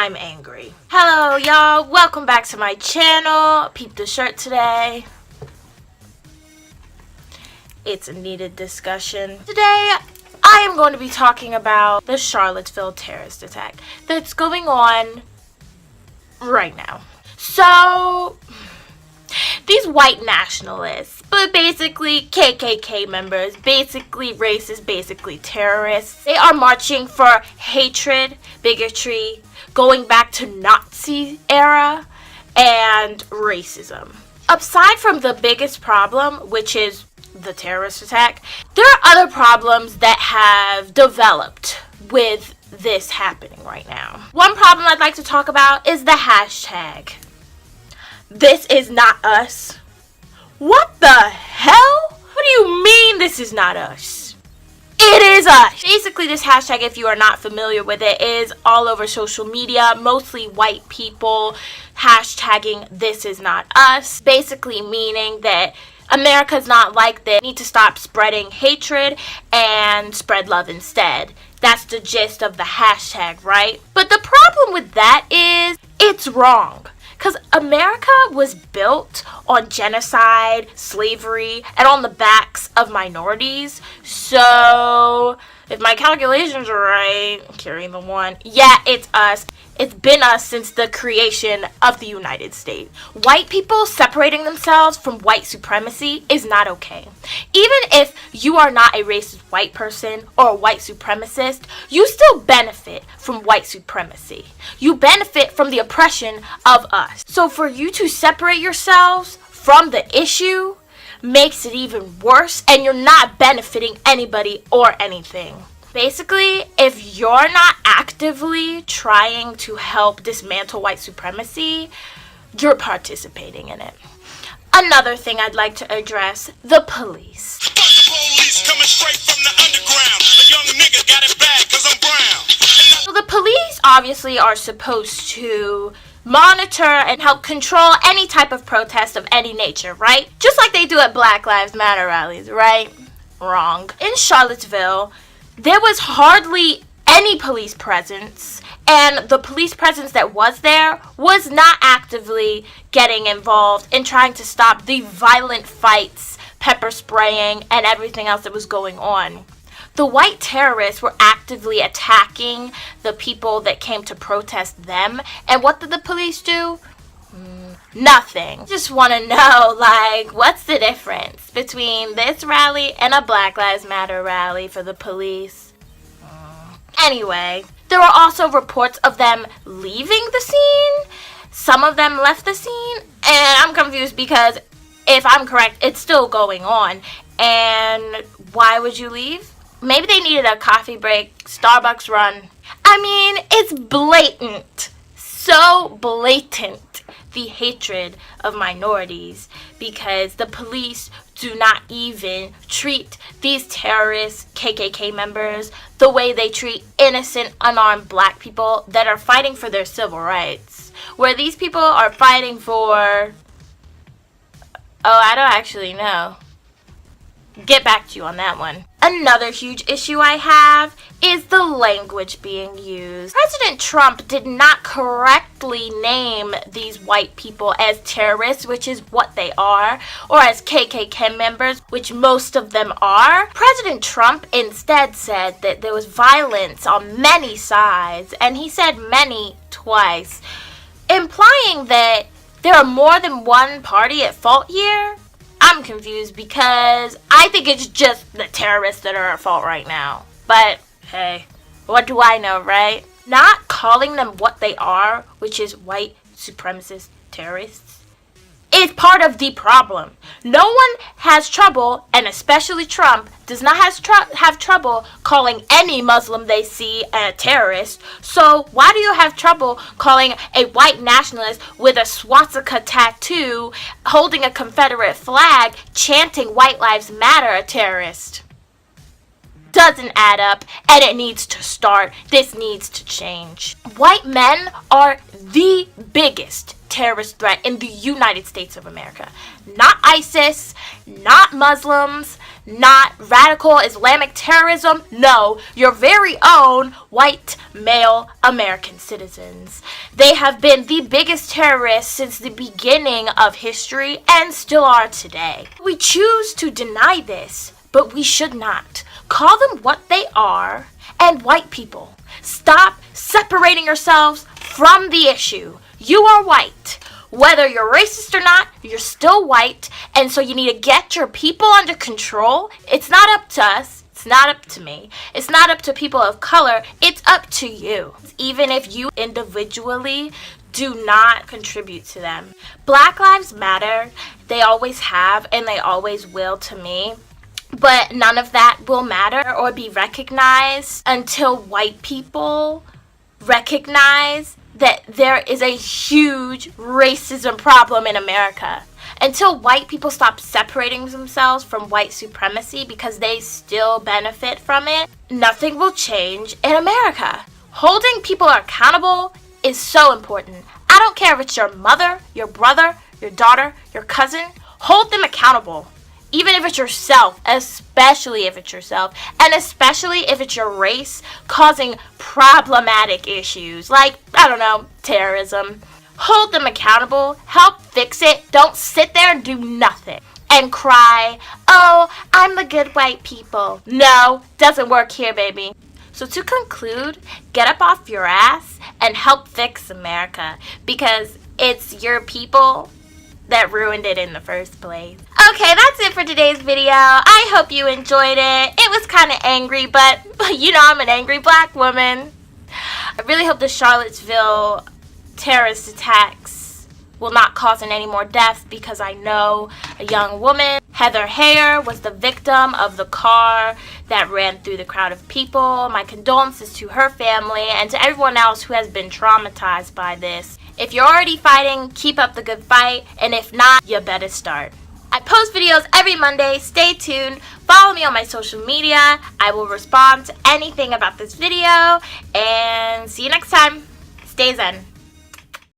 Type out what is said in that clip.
I'm angry. Hello y'all, welcome back to my channel. Peep the shirt today. It's a needed discussion. Today, I am going to be talking about the Charlottesville terrorist attack that's going on right now. So, these white nationalists, but basically KKK members, basically racists, basically terrorists, they are marching for hatred, bigotry, going back to Nazi era, and racism. Aside from the biggest problem, which is the terrorist attack, there are other problems that have developed with this happening right now. One problem I'd like to talk about is the hashtag. This is not us. What the hell? What do you mean this is not us? It is us! Basically, this hashtag, if you are not familiar with it, is all over social media, mostly white people hashtagging this is not us, basically meaning that America's not like this. We need to stop spreading hatred and spread love instead. That's the gist of the hashtag, right? But the problem with that is it's wrong. Because America was built on genocide, slavery, and on the backs of minorities. So, if my calculations are right, carrying the one, yeah, it's us. It's been us since the creation of the United States. White people separating themselves from white supremacy is not okay. Even if you are not a racist white person or a white supremacist, you still benefit from white supremacy. You benefit from the oppression of us. So for you to separate yourselves from the issue makes it even worse, and you're not benefiting anybody or anything. Basically, if you're not actively trying to help dismantle white supremacy, you're participating in it. Another thing I'd like to address, the police. Fuck the police coming straight from the underground. A young nigga got it bad 'cause I'm brown. So the police obviously are supposed to monitor and help control any type of protest of any nature, right? Just like they do at Black Lives Matter rallies, right? Wrong. In Charlottesville, there was hardly any police presence, and the police presence that was there was not actively getting involved in trying to stop the violent fights, pepper spraying, and everything else that was going on. The white terrorists were actively attacking the people that came to protest them, and what did the police do? Nothing. Just want to know, like, what's the difference between this rally and a Black Lives Matter rally for the police? Anyway, there were also reports of them leaving the scene. Some of them left the scene, and I'm confused because if I'm correct, it's still going on. And why would you leave? Maybe they needed a coffee break, Starbucks run. I mean, it's blatant. So blatant. The hatred of minorities, because the police do not even treat these terrorist KKK members the way they treat innocent, unarmed black people that are fighting for their civil rights. Where these people are fighting for... Oh, I don't actually know. Get back to you on that one. Another huge issue I have is the language being used. President Trump did not correctly name these white people as terrorists, which is what they are, or as KKK members, which most of them are. President Trump instead said that there was violence on many sides, and he said many twice, implying that there are more than one party at fault here. I'm confused because I think it's just the terrorists that are at fault right now. But, hey, what do I know, right? Not calling them what they are, which is white supremacist terrorists, is part of the problem. No one has trouble, and especially Trump, does not have trouble calling any Muslim they see a terrorist. So why do you have trouble calling a white nationalist with a swastika tattoo, holding a Confederate flag, chanting White Lives Matter a terrorist? Doesn't add up, and it needs to start. This needs to change. White men are the biggest terrorist threat in the United States of America. Not ISIS, not Muslims, not radical Islamic terrorism. No, your very own white male American citizens. They have been the biggest terrorists since the beginning of history and still are today. We choose to deny this, but we should not. Call them what they are. And white people, stop separating yourselves from the issue. You are white. Whether you're racist or not, you're still white, and so you need to get your people under control. It's not up to us. It's not up to me. It's not up to people of color. It's up to you. Even if you individually do not contribute to them. Black Lives Matter. They always have, and they always will to me. But none of that will matter or be recognized until white people recognize that there is a huge racism problem in America. Until white people stop separating themselves from white supremacy because they still benefit from it, nothing will change in America. Holding people accountable is so important. I don't care if it's your mother, your brother, your daughter, your cousin. Hold them accountable. Even if it's yourself, especially if it's yourself, and especially if it's your race causing problematic issues like, I don't know, terrorism. Hold them accountable, help fix it, don't sit there and do nothing and cry, oh, I'm the good white people. No, doesn't work here, baby. So to conclude, get up off your ass and help fix America because it's your people that ruined it in the first place. Okay, that's it for today's video. I hope you enjoyed it. It was kind of angry, but you know I'm an angry black woman. I really hope the Charlottesville terrorist attacks will not cause any more deaths because I know a young woman, Heather Heyer, was the victim of the car that ran through the crowd of people. My condolences to her family and to everyone else who has been traumatized by this. If you're already fighting, keep up the good fight, and if not, you better start. I post videos every Monday. Stay tuned. Follow me on my social media. I will respond to anything about this video, and see you next time. Stay zen.